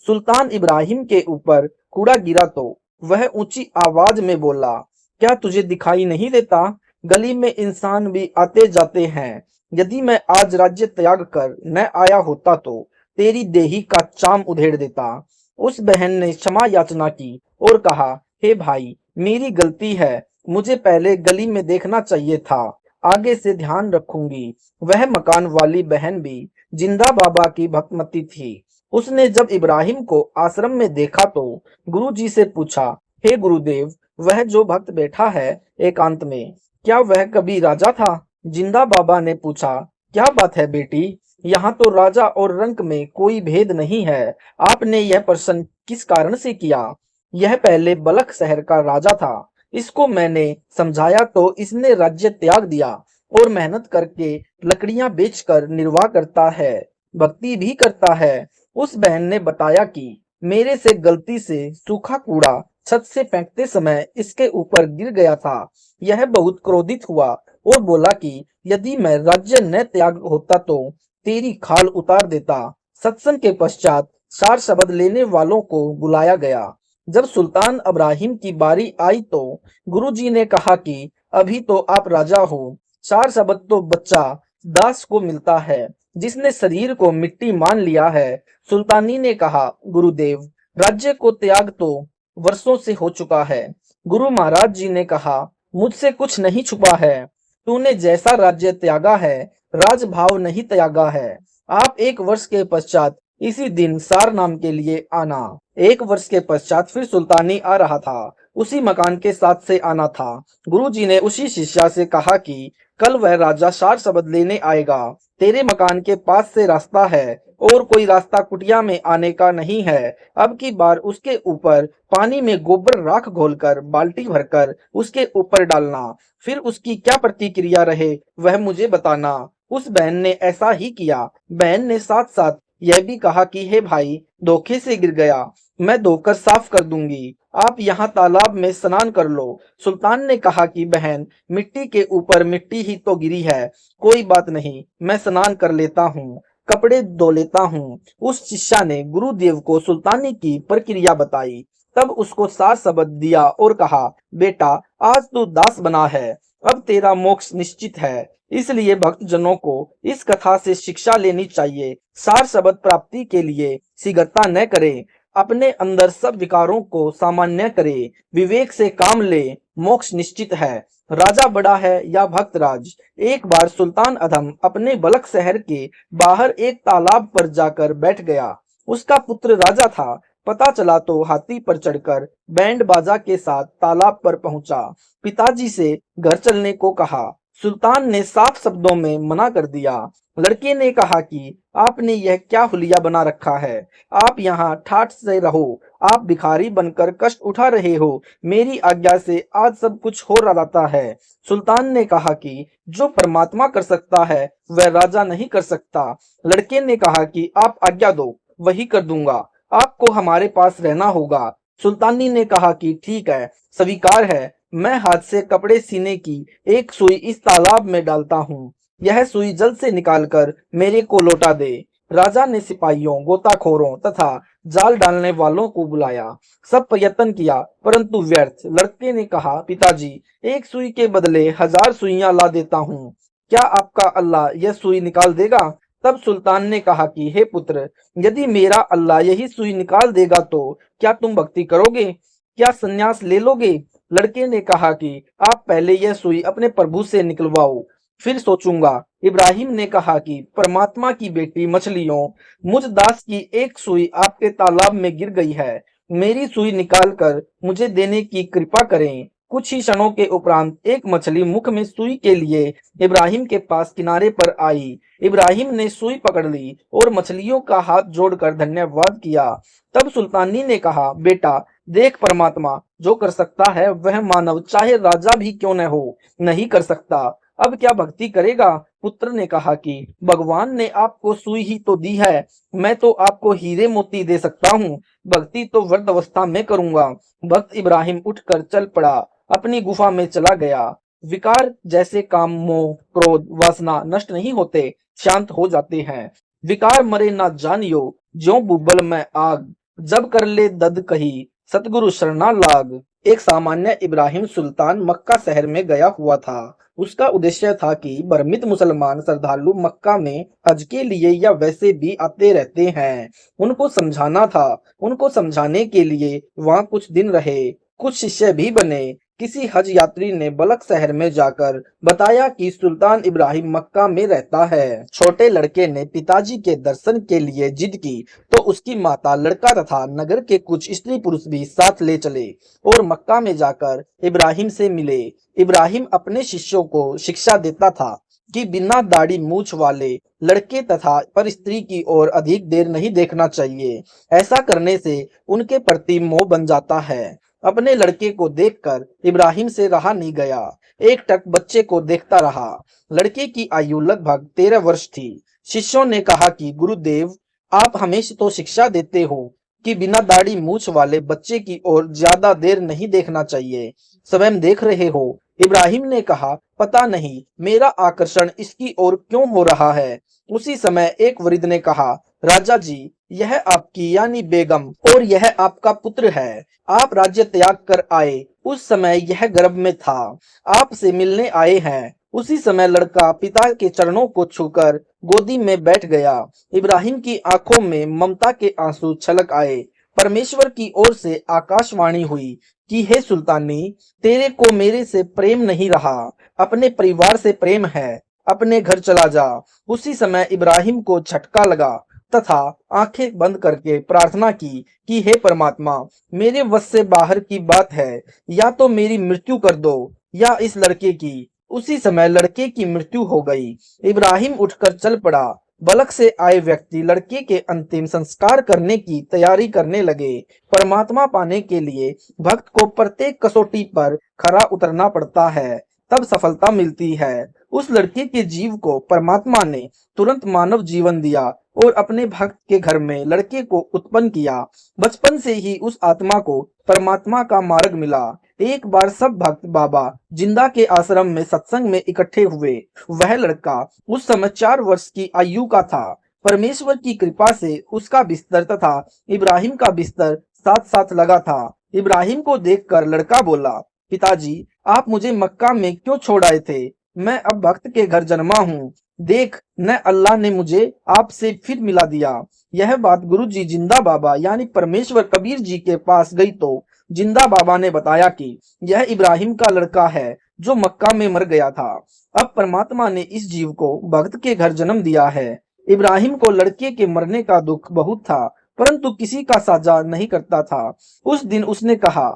Speaker 2: सुल्तान इब्राहिम के ऊपर कूड़ा गिरा तो वह ऊंची आवाज में बोला, क्या तुझे दिखाई नहीं देता? गली में इंसान भी आते जाते हैं। यदि मैं आज राज्य त्याग कर न आया होता तो तेरी देही का चाम उधेड़ देता। उस बहन ने क्षमा याचना की और कहा, हे भाई, मेरी गलती है, मुझे पहले गली में देखना चाहिए था, आगे से ध्यान रखूंगी। वह मकान वाली बहन भी जिंदा बाबा की भक्तमती थी। उसने जब इब्राहिम को आश्रम में देखा तो गुरुजी से पूछा, हे गुरुदेव, वह जो भक्त बैठा है एकांत में, क्या वह कभी राजा था? जिंदा बाबा ने पूछा, क्या बात है बेटी, यहाँ तो राजा और रंक में कोई भेद नहीं है। आपने यह प्रश्न किस कारण से किया? यह पहले बलख शहर का राजा था। इसको मैंने समझाया तो इसने राज्य त्याग दिया और मेहनत करके लकड़ियां बेचकर निर्वाह करता है, भक्ति भी करता है। उस बहन ने बताया कि मेरे से गलती से सूखा कूड़ा छत से फेंकते समय इसके ऊपर गिर गया था। यह बहुत क्रोधित हुआ और बोला कि यदि मैं राज्य न त्याग होता तो तेरी खाल उतार देता। सत्संग के पश्चात 4 शब्द लेने वालों को बुलाया गया। जब सुल्तान अब्राहिम की बारी आई तो गुरुजी ने कहा कि अभी तो आप राजा हो, 4 शब्द तो बच्चा दास को मिलता है जिसने शरीर को मिट्टी मान लिया है। सुल्तानी ने कहा, गुरुदेव, राज्य को त्याग तो वर्षों से हो चुका है। गुरु महाराज जी ने कहा, मुझसे कुछ नहीं छुपा है। तूने जैसा राज्य त्यागा है, राजभाव नहीं त्यागा है। आप 1 वर्ष के पश्चात इसी दिन सार नाम के लिए आना। 1 वर्ष के पश्चात फिर सुल्तानी आ रहा था। उसी मकान के साथ से आना था। गुरुजी ने उसी शिष्या से कहा कि कल वह राजा सार शब्द लेने आएगा। तेरे मकान के पास से रास्ता है और कोई रास्ता कुटिया में आने का नहीं है। अब की बार उसके ऊपर पानी में गोबर राख घोलकर बाल्टी भरकर उसके ऊपर डालना, फिर उसकी क्या प्रतिक्रिया रहे वह मुझे बताना। उस बहन ने ऐसा ही किया। बहन ने साथ साथ यह भी कहा कि हे भाई, धोखे से गिर गया, मैं धोकर साफ कर दूंगी, आप यहाँ तालाब में स्नान कर लो। सुल्तान ने कहा कि बहन, मिट्टी के ऊपर मिट्टी ही तो गिरी है, कोई बात नहीं, मैं स्नान कर लेता हूँ, कपड़े धो लेता हूँ। उस शिष्या ने गुरुदेव को सुल्तानी की प्रक्रिया बताई। तब उसको सार शब्द दिया और कहा, बेटा, आज तू दास बना है, अब तेरा मोक्ष निश्चित है। इसलिए भक्तजनों को इस कथा से शिक्षा लेनी चाहिए। सार शब्द प्राप्ति के लिए शीघ्रता न करे, अपने अंदर सब विकारों को सामान्य करे, विवेक से काम ले, मोक्ष निश्चित है। राजा बड़ा है या भक्तराज। एक बार सुल्तान अधम अपने बलख शहर के बाहर एक तालाब पर जाकर बैठ गया। उसका पुत्र राजा था। पता चला तो हाथी पर चढ़कर बैंड बाजा के साथ तालाब पर पहुंचा। पिताजी से घर चलने को कहा। सुल्तान ने साफ शब्दों में मना कर दिया। लड़के ने कहा कि आपने यह क्या हुलिया बना रखा है, आप यहाँ ठाठ से रहो, आप भिखारी बनकर कष्ट उठा रहे हो, मेरी आज्ञा से आज सब कुछ हो रहा है। सुल्तान ने कहा कि जो परमात्मा कर सकता है वह राजा नहीं कर सकता। लड़के ने कहा कि आप आज्ञा दो, वही कर दूंगा, आपको हमारे पास रहना होगा। सुल्तानी ने कहा कि ठीक है, स्वीकार है, मैं हाथ से कपड़े सीने की एक सुई इस तालाब में डालता हूँ, यह सुई जल्द से निकालकर मेरे को लौटा दे। राजा ने सिपाहियों, गोताखोरों तथा जाल डालने वालों को बुलाया। सब प्रयत्न किया परंतु व्यर्थ। लड़के ने कहा, पिताजी, एक सुई के बदले 1000 सुइयां ला देता हूँ, क्या आपका अल्लाह यह सुई निकाल देगा? तब सुल्तान ने कहा कि हे पुत्र, यदि मेरा अल्लाह यही सुई निकाल देगा तो क्या तुम भक्ति करोगे? क्या संन्यास ले लोगे? लड़के ने कहा कि आप पहले यह सुई अपने प्रभु से निकलवाओ, फिर सोचूंगा। इब्राहिम ने कहा कि परमात्मा की बेटी मछलियों, मुझ दास की एक सुई आपके तालाब में गिर गई है, मेरी सुई निकालकर मुझे देने की कृपा करें। कुछ ही क्षणों के उपरांत एक मछली मुख में सुई के लिए इब्राहिम के पास किनारे पर आई। इब्राहिम ने सुई पकड़ ली और मछलियों का हाथ जोड़कर धन्यवाद किया। तब सुल्तानी ने कहा, बेटा देख, परमात्मा जो कर सकता है वह मानव चाहे राजा भी क्यों न हो नहीं कर सकता। अब क्या भक्ति करेगा? पुत्र ने कहा कि भगवान ने आपको सुई ही तो दी है, मैं तो आपको हीरे मोती दे सकता हूँ, भक्ति तो वृद्ध अवस्था में करूंगा। भक्त इब्राहिम उठकर चल पड़ा, अपनी गुफा में चला गया। विकार जैसे काम, मोह, क्रोध, वासना नष्ट नहीं होते, शांत हो जाते हैं। विकार मरे ना जानियो, ज्यों बुबल में आग, जब कर ले दद कही, सतगुरु शरणा लाग। एक सामान्य इब्राहिम सुल्तान मक्का शहर में गया हुआ था। उसका उद्देश्य था कि भ्रमित मुसलमान श्रद्धालु मक्का में हज के लिए या वैसे भी आते रहते हैं, उनको समझाना था। उनको समझाने के लिए वहां कुछ दिन रहे, कुछ शिष्य भी बने। किसी हज यात्री ने बलख शहर में जाकर बताया कि सुल्तान इब्राहिम मक्का में रहता है। छोटे लड़के ने पिताजी के दर्शन के लिए जिद की तो उसकी माता, लड़का तथा नगर के कुछ स्त्री पुरुष भी साथ ले चले और मक्का में जाकर इब्राहिम से मिले। इब्राहिम अपने शिष्यों को शिक्षा देता था कि बिना दाढ़ी मूछ वाले लड़के तथा पर स्त्री की ओर अधिक देर नहीं देखना चाहिए, ऐसा करने से उनके प्रति मोह बन जाता है। अपने लड़के को देखकर इब्राहिम से रहा नहीं गया, एक टक बच्चे को देखता रहा। लड़के की आयु लगभग 13 वर्ष थी। शिष्यों ने कहा कि गुरुदेव, आप हमें तो शिक्षा देते हो कि बिना दाढ़ी मूछ वाले बच्चे की ओर ज्यादा देर नहीं देखना चाहिए, स्वयं देख रहे हो। इब्राहिम ने कहा, पता नहीं मेरा आकर्षण इसकी ओर क्यों हो रहा है। उसी समय एक वृद्ध ने कहा, राजा जी, यह आपकी यानी बेगम और यह आपका पुत्र है। आप राज्य त्याग कर आए उस समय यह गर्भ में था, आपसे मिलने आए हैं। उसी समय लड़का पिता के चरणों को छूकर गोदी में बैठ गया। इब्राहिम की आंखों में ममता के आंसू छलक आए। परमेश्वर की ओर से आकाशवाणी हुई कि हे सुल्तानी, तेरे को मेरे से प्रेम नहीं रहा, अपने परिवार से प्रेम है, अपने घर चला जा। उसी समय इब्राहिम को झटका लगा तथा आंखें बंद करके प्रार्थना की कि हे परमात्मा, मेरे वश से बाहर की बात है, या तो मेरी मृत्यु कर दो या इस लड़के की। उसी समय लड़के की मृत्यु हो गई। इब्राहिम उठकर चल पड़ा। बलक से आए व्यक्ति लड़के के अंतिम संस्कार करने की तैयारी करने लगे। परमात्मा पाने के लिए भक्त को प्रत्येक कसौटी पर खरा उतरना पड़ता है, तब सफलता मिलती है। उस लड़के के जीव को परमात्मा ने तुरंत मानव जीवन दिया और अपने भक्त के घर में लड़के को उत्पन्न किया। बचपन से ही उस आत्मा को परमात्मा का मार्ग मिला। एक बार सब भक्त बाबा जिंदा के आश्रम में सत्संग में इकट्ठे हुए। वह लड़का उस समय 4 वर्ष की आयु का था। परमेश्वर की कृपा से उसका बिस्तर तथा इब्राहिम का बिस्तर साथ साथ लगा था। इब्राहिम को देखकर लड़का बोला, पिताजी, आप मुझे मक्का में क्यों छोड़ आए थे? मैं अब भक्त के घर जन्मा हूँ। देख, न अल्लाह ने मुझे आपसे फिर मिला दिया। यह बात गुरुजी जिंदा बाबा यानी परमेश्वर कबीर जी के पास गई तो जिंदा बाबा ने बताया कि यह इब्राहिम का लड़का है जो मक्का में मर गया था। अब परमात्मा ने इस जीव को भक्त के घर जन्म दिया है। इब्राहिम को लड़के के मरने का दुख बहुत था, परंतु किसी का साझा नहीं करता था। उस दिन उसने कहा,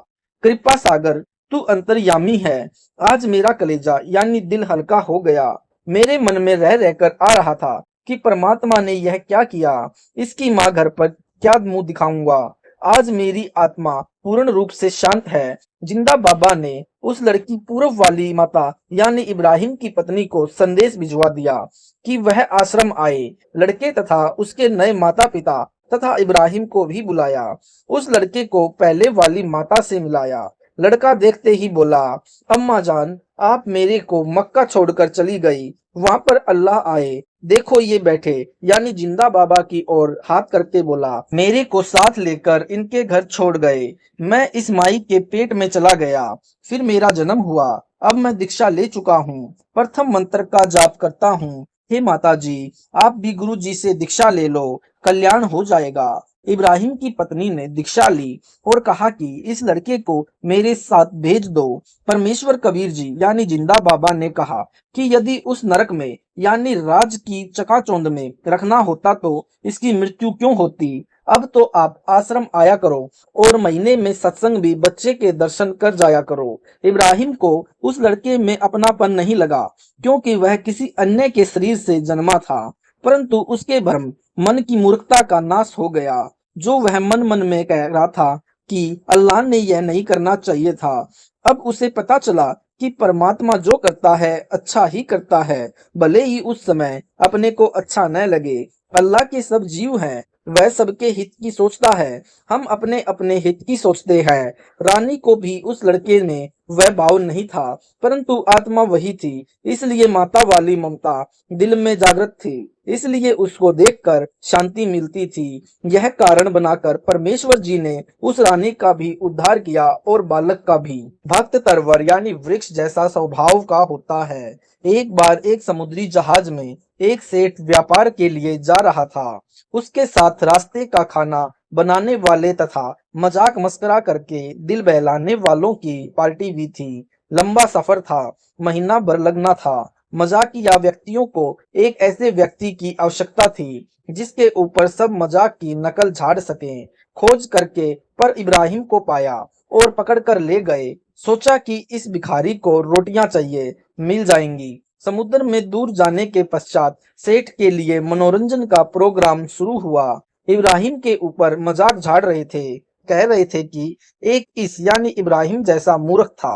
Speaker 2: कृपा सागर, तू अंतर्यामी है। आज मेरा कलेजा यानी दिल हल्का हो गया। मेरे मन में रह रहकर आ रहा था कि परमात्मा ने यह क्या किया, इसकी माँ घर पर क्या मुंह दिखाऊंगा। आज मेरी आत्मा पूर्ण रूप से शांत है। जिंदा बाबा ने उस लड़की पूर्व वाली माता यानी इब्राहिम की पत्नी को संदेश भिजवा दिया कि वह आश्रम आए। लड़के तथा उसके नए माता पिता तथा इब्राहिम को भी बुलाया। उस लड़के को पहले वाली माता से मिलाया। लड़का देखते ही बोला, अम्मा जान, आप मेरे को मक्का छोड़कर चली गई। वहां पर अल्लाह आए, देखो ये बैठे, यानी जिंदा बाबा की ओर हाथ करके बोला, मेरे को साथ लेकर इनके घर छोड़ गए। मैं इस माई के पेट में चला गया, फिर मेरा जन्म हुआ। अब मैं दीक्षा ले चुका हूँ, प्रथम मंत्र का जाप करता हूँ। हे माता जी, आप भी गुरु जी से दीक्षा ले लो, कल्याण हो जाएगा। इब्राहिम की पत्नी ने दीक्षा ली और कहा कि इस लड़के को मेरे साथ भेज दो। परमेश्वर कबीर जी यानी जिंदा बाबा ने कहा कि यदि उस नरक में यानी राज की चकाचौंध में रखना होता तो इसकी मृत्यु क्यों होती। अब तो आप आश्रम आया करो और महीने में सत्संग भी बच्चे के दर्शन कर जाया करो। इब्राहिम को उस लड़के में अपनापन नहीं लगा, क्योंकि वह किसी अन्य के शरीर से जन्मा था, परंतु उसके भ्रम मन की मूर्खता का नाश हो गया। जो वह मन मन में कह रहा था कि अल्लाह ने यह नहीं करना चाहिए था, अब उसे पता चला कि परमात्मा जो करता है अच्छा ही करता है, भले ही उस समय अपने को अच्छा न लगे। अल्लाह के सब जीव हैं, वह सबके हित की सोचता है, हम अपने अपने हित की सोचते हैं। रानी को भी उस लड़के ने वह भाव नहीं था, परंतु आत्मा वही थी, इसलिए माता वाली ममता दिल में जागृत थी, इसलिए उसको देखकर शांति मिलती थी। यह कारण बनाकर परमेश्वर जी ने उस रानी का भी उद्धार किया और बालक का भी। भक्त तरवर यानी वृक्ष जैसा स्वभाव का होता है। एक बार एक समुद्री जहाज में एक सेठ व्यापार के लिए जा रहा था। उसके साथ रास्ते का खाना बनाने वाले तथा मजाक मस्करा करके दिल बहलाने वालों की पार्टी भी थी। लंबा सफर था, महीना भर लगना था। मजाकिया व्यक्तियों को एक ऐसे व्यक्ति की आवश्यकता थी जिसके ऊपर सब मजाक की नकल झाड़ सके। खोज करके पर इब्राहिम को पाया और पकड़कर ले गए। सोचा कि इस भिखारी को रोटियां चाहिए, मिल जाएंगी। समुद्र में दूर जाने के पश्चात सेठ के लिए मनोरंजन का प्रोग्राम शुरू हुआ। इब्राहिम के ऊपर मजाक झाड़ रहे थे, कह रहे थे कि एक इस यानी इब्राहिम जैसा मूर्ख था।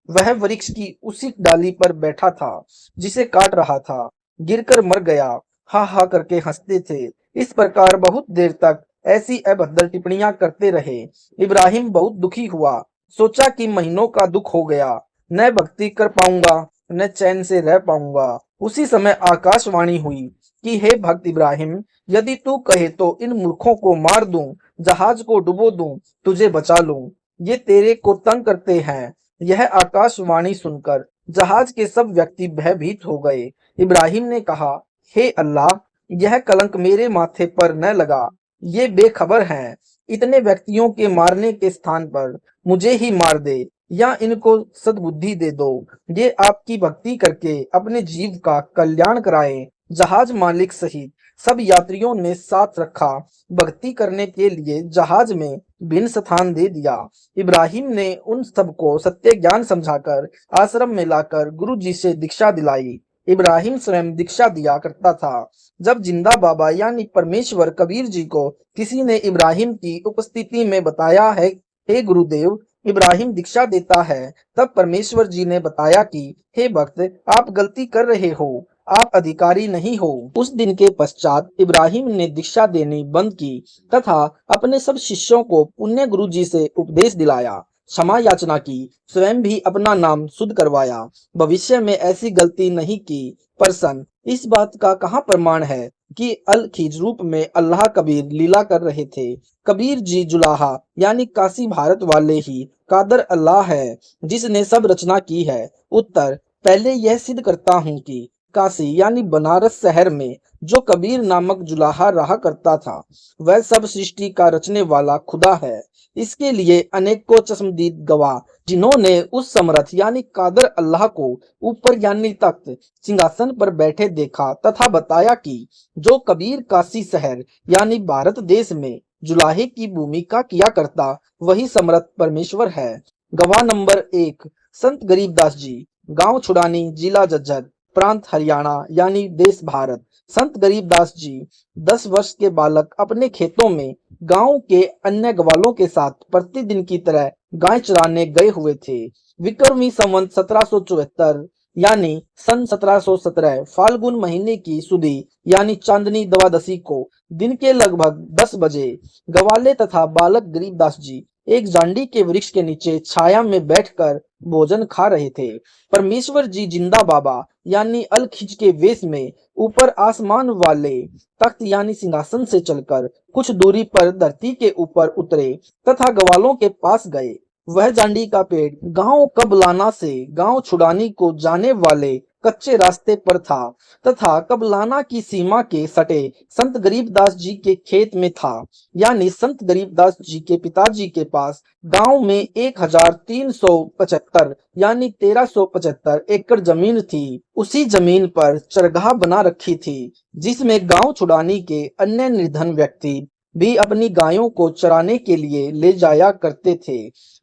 Speaker 2: वह वृक्ष की उसी डाली पर बैठा था जिसे काट रहा था, गिरकर मर गया। हा हा करके हंसते थे। इस प्रकार बहुत देर तक ऐसी अभद्र टिप्पणियां करते रहे। इब्राहिम बहुत दुखी हुआ, सोचा कि महीनों का दुख हो गया, न भक्ति कर पाऊंगा न चैन से रह पाऊंगा। उसी समय आकाशवाणी हुई कि हे भक्त इब्राहिम, यदि तू कहे तो इन मूर्खों को मार दूं, जहाज को डुबो दूं, तुझे बचा लूं। ये तेरे को तंग करते हैं। यह आकाशवाणी सुनकर जहाज के सब व्यक्ति भयभीत हो गए। इब्राहिम ने कहा, हे अल्लाह, यह कलंक मेरे माथे पर न लगा। ये बेखबर हैं। इतने व्यक्तियों के मारने के स्थान पर मुझे ही मार दे या इनको सद्बुद्धि दे दो। ये आपकी भक्ति करके अपने जीव का कल्याण कराएं। जहाज मालिक सहित सब यात्रियों ने साथ रखा। भक्ति करने के लिए जहाज में भिन्न स्थान दे दिया। इब्राहिम ने उन सबको सत्य ज्ञान समझाकर आश्रम में लाकर गुरु जी से दीक्षा दिलाई। इब्राहिम स्वयं दीक्षा दिया करता था। जब जिंदा बाबा यानी परमेश्वर कबीर जी को किसी ने इब्राहिम की उपस्थिति में बताया है, हे गुरुदेव, इब्राहिम दीक्षा देता है, तब परमेश्वर जी ने बताया कि हे भक्त, आप गलती कर रहे हो, आप अधिकारी नहीं हो। उस दिन के पश्चात इब्राहिम ने दीक्षा देनी बंद की तथा अपने सब शिष्यों को पुण्य गुरु जी से उपदेश दिलाया, क्षमा याचना की, स्वयं भी अपना नाम शुद्ध करवाया, भविष्य में ऐसी गलती नहीं की। प्रश्न, इस बात का कहाँ प्रमाण है कि अल खिज रूप में अल्लाह कबीर लीला कर रहे थे? कबीर जी जुलाहा यानी काशी भारत वाले ही कादर अल्लाह है जिसने सब रचना की है। उत्तर, पहले यह सिद्ध करता हूँ कि काशी यानी बनारस शहर में जो कबीर नामक जुलाहा रहा करता था, वह सब सृष्टि का रचने वाला खुदा है। इसके लिए अनेकों चश्मदीद गवाह जिन्होंने उस समर्थ यानी कादर अल्लाह को ऊपर यानी तख्त सिंहासन पर बैठे देखा तथा बताया कि जो कबीर काशी शहर यानी भारत देश में जुलाहे की भूमिका किया करता, वही समर्थ परमेश्वर है। गवाह नंबर 1, संत गरीबदास जी, गांव छुड़ानी, जिला झज्जर, प्रांत हरियाणा यानी देश भारत। संत गरीबदास जी 10 वर्ष के बालक अपने खेतों में गांव के अन्य ग्वालों के साथ प्रतिदिन की तरह गाय चराने गए हुए थे। विक्रमी संवत 1774 यानी सन 1717 फाल्गुन महीने की सुदी यानी चांदनी द्वादशी को दिन के लगभग 10 बजे ग्वाले तथा बालक गरीबदास जी एक जांडी के वृक्ष के नीचे छाया में बैठकर भोजन खा रहे थे। परमेश्वर जी जिंदा बाबा यानी अल खिज के वेश में ऊपर आसमान वाले तख्त यानी सिंहासन से चलकर कुछ दूरी पर धरती के ऊपर उतरे तथा ग्वालों के पास गए। वह जांडी का पेड़ गांव कबलाना से गांव छुड़ानी को जाने वाले कच्चे रास्ते पर था तथा कबलाना की सीमा के सटे संत गरीबदास जी के खेत में था। यानी संत गरीबदास जी के पिताजी के पास गांव में 1375 यानी 1375 एकड़ जमीन थी। उसी जमीन पर चरगाह बना रखी थी जिसमें गांव छुड़ानी के अन्य निर्धन व्यक्ति भी अपनी गायों को चराने के लिए ले जाया करते थे।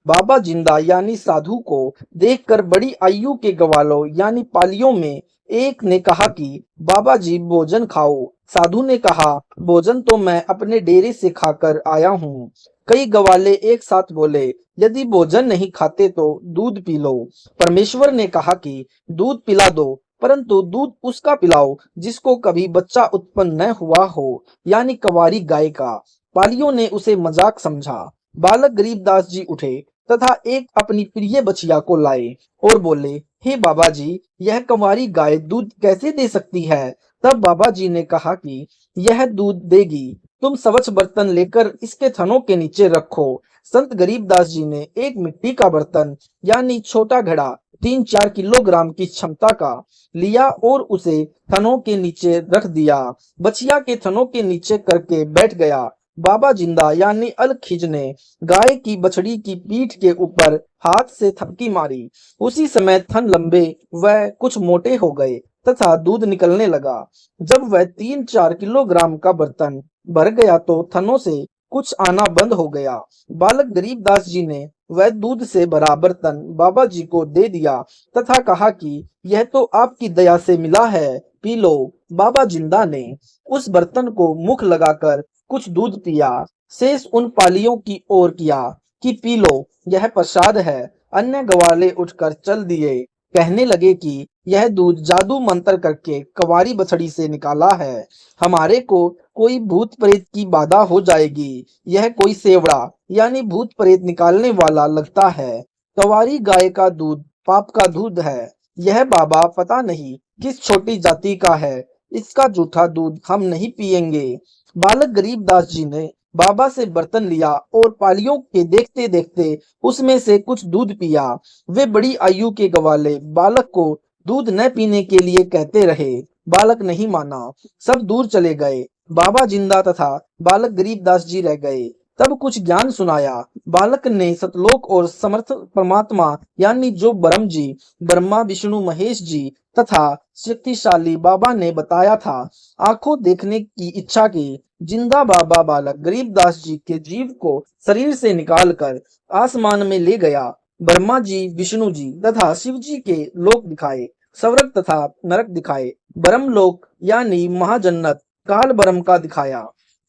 Speaker 2: बाबा जिंदा यानी साधु को देखकर बड़ी आयु के ग्वालों यानी पालियों में एक ने कहा कि बाबा जी भोजन खाओ। साधु ने कहा, भोजन तो मैं अपने डेरे से खाकर आया हूँ। कई ग्वाले एक साथ बोले, यदि भोजन नहीं खाते तो दूध पी लो। परमेश्वर ने कहा कि दूध पिला दो, परंतु दूध उसका पिलाओ जिसको कभी बच्चा उत्पन्न न हुआ हो, यानी कंवारी गाय का। पालियों ने उसे मजाक समझा। बालक गरीबदास जी उठे तथा एक अपनी प्रिय बछिया को लाए और बोले, हे बाबा जी, यह कंवारी गाय दूध कैसे दे सकती है? तब बाबा जी ने कहा कि यह दूध देगी, तुम स्वच्छ बर्तन लेकर इसके थनों के नीचे रखो। संत गरीबदास जी ने एक मिट्टी का बर्तन यानी छोटा घड़ा 3-4 किलोग्राम की क्षमता का लिया और उसे थनों के नीचे रख दिया। बछिया के थनों के नीचे करके बैठ गया। बाबा जिंदा यानी अल खिज ने गाय की बछड़ी की पीठ के ऊपर हाथ से थपकी मारी। उसी समय थन लंबे व कुछ मोटे हो गए तथा दूध निकलने लगा। जब वह 3-4 किलोग्राम का बर्तन भर गया तो थनों से कुछ आना बंद हो गया। बालक गरीबदास जी ने वह दूध से भरा बर्तन बाबा जी को दे दिया तथा कहा कि यह तो आपकी दया से मिला है, पी लो। बाबा जिंदा ने उस बर्तन को मुख लगाकर कुछ दूध पिया, शेष उन पालियों की ओर किया कि पी लो, यह प्रसाद है। अन्य ग्वाले उठकर चल दिए, कहने लगे कि यह दूध जादू मंत्र करके कंवारी बछड़ी से निकाला है, हमारे को कोई भूत प्रेत की बाधा हो जाएगी। यह कोई सेवड़ा यानी भूत प्रेत निकालने वाला लगता है। कंवारी गाय का दूध पाप का दूध है। यह बाबा पता नहीं किस छोटी जाति का है, इसका जूठा दूध हम नहीं पिएंगे। बालक गरीबदास जी ने बाबा से बर्तन लिया और पालियों के देखते देखते उसमें से कुछ दूध पिया। वे बड़ी आयु के ग्वाले बालक को दूध न पीने के लिए कहते रहे। बालक नहीं माना, सब दूर चले गए। बाबा जिंदा तथा बालक गरीबदास जी रह गए। तब कुछ ज्ञान सुनाया। बालक ने सतलोक और समर्थ परमात्मा यानी जो ब्रह्म जी, ब्रह्मा विष्णु महेश जी तथा शक्तिशाली बाबा ने बताया था। आंखों देखने की इच्छा की जिंदा बाबा बालक गरीबदास जी के जीव को शरीर से निकालकर आसमान में ले गया। ब्रह्मा जी, विष्णु जी तथा शिव जी के लोक दिखाए, स्वर्ग तथा नरक दिखाए, ब्रह्मलोक यानी महाजन्नत काल ब्रह्म का दिखाया।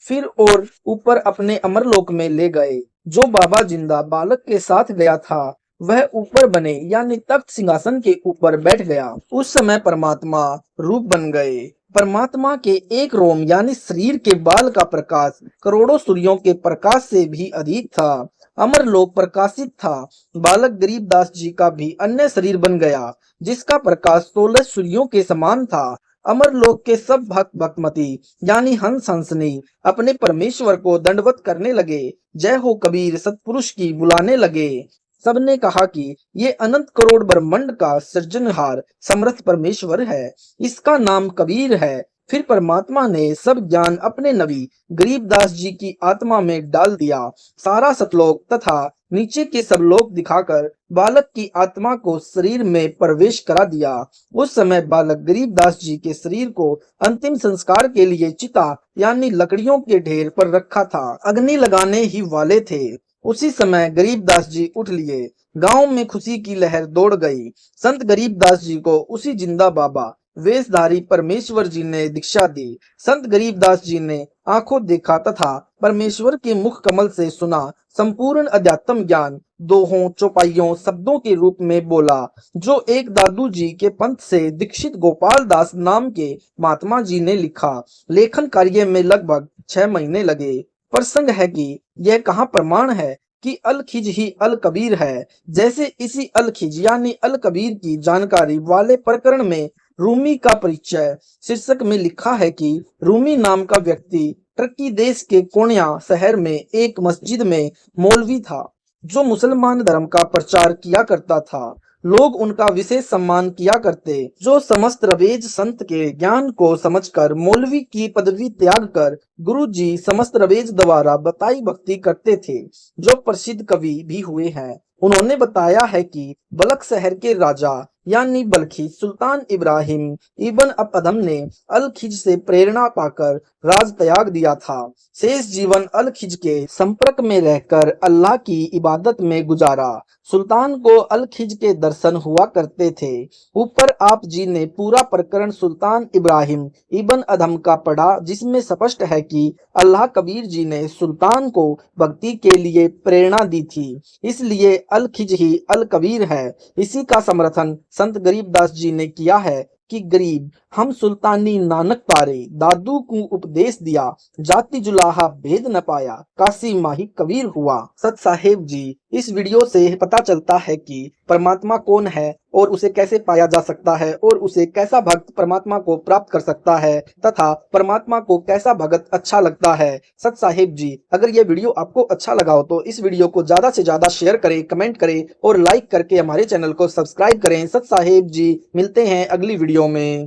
Speaker 2: फिर और ऊपर अपने अमरलोक में ले गए। जो बाबा जिंदा बालक के साथ गया था वह ऊपर बने यानी तख्त सिंहासन के ऊपर बैठ गया। उस समय परमात्मा रूप बन गए। परमात्मा के एक रोम यानी शरीर के बाल का प्रकाश करोड़ों सूर्यों के प्रकाश से भी अधिक था। अमरलोक प्रकाशित था। बालक गरीबदास जी का भी अन्य शरीर बन गया जिसका प्रकाश 16 सूर्यों के समान था। अमरलोक के सब भक्त भक्तमती यानी हंस हंसनी अपने परमेश्वर को दंडवत करने लगे। जय हो कबीर सतपुरुष की बुलाने लगे। सबने कहा कि ये अनंत करोड़ ब्रह्मांड का सृजनहार समर्थ परमेश्वर है, इसका नाम कबीर है। फिर परमात्मा ने सब ज्ञान अपने नबी गरीबदास जी की आत्मा में डाल दिया। सारा सतलोक तथा नीचे के सब लोक दिखाकर बालक की आत्मा को शरीर में प्रवेश करा दिया। उस समय बालक गरीबदास जी के शरीर को अंतिम संस्कार के लिए चिता यानी लकड़ियों के ढेर पर रखा था। अग्नि लगाने ही वाले थे। उसी समय गरीबदास जी उठ लिए। गांव में खुशी की लहर दौड़ गई। संत गरीबदास जी को उसी जिंदा बाबा वेशधारी परमेश्वर जी ने दीक्षा दी। संत गरीबदास जी ने आंखों देखा तथा परमेश्वर के मुख कमल से सुना संपूर्ण अध्यात्म ज्ञान दोहों चौपाइयों शब्दों के रूप में बोला, जो एक दादू जी के पंथ से दीक्षित गोपाल दास नाम के महात्मा जी ने लिखा। लेखन कार्य में लगभग 6 महीने लगे। प्रसंग है कि यह कहाँ प्रमाण है कि अल खिज ही अल कबीर है। जैसे इसी अल खिज यानी अल कबीर की जानकारी वाले प्रकरण में रूमी का परिचय शीर्षक में लिखा है कि रूमी नाम का व्यक्ति टर्की देश के कोन्या शहर में एक मस्जिद में मौलवी था जो मुसलमान धर्म का प्रचार किया करता था। लोग उनका विशेष सम्मान किया करते। जो समस्त रवेज संत के ज्ञान को समझकर मौलवी की पदवी त्याग कर गुरु जी समस्त रवेज द्वारा बताई भक्ति करते थे, जो प्रसिद्ध कवि भी हुए हैं। उन्होंने बताया है कि बलख शहर के राजा यानी बल्खी सुल्तान इब्राहिम इब्न अदहम ने अल खिज से प्रेरणा पाकर राज त्याग दिया था। शेष जीवन अल खिज के संपर्क में रहकर अल्लाह की इबादत में गुजारा। सुल्तान को अल खिज के दर्शन हुआ करते थे। ऊपर आप जी ने पूरा प्रकरण सुल्तान इब्राहिम इब्न अदहम का पढ़ा, जिसमें स्पष्ट है कि अल्लाह कबीर जी ने सुल्तान को भक्ति के लिए प्रेरणा दी थी, इसलिए अल खिज ही अल कबीर है। इसी का समर्थन संत गरीबदास जी ने किया है कि गरीब हम सुल्तानी नानक पारे, दादू को उपदेश दिया, जाति जुलाहा भेद न पाया, काशी माही कबीर हुआ। सत साहेब जी, इस वीडियो से पता चलता है कि परमात्मा कौन है और उसे कैसे पाया जा सकता है और उसे कैसा भक्त परमात्मा को प्राप्त कर सकता है तथा परमात्मा को कैसा भगत अच्छा लगता है। सत साहेब जी, अगर ये वीडियो आपको अच्छा लगा हो तो इस वीडियो को ज्यादा से ज्यादा शेयर करें, कमेंट करें और लाइक करके हमारे चैनल को सब्सक्राइब करें। सत साहेब जी, मिलते हैं अगली वीडियो में।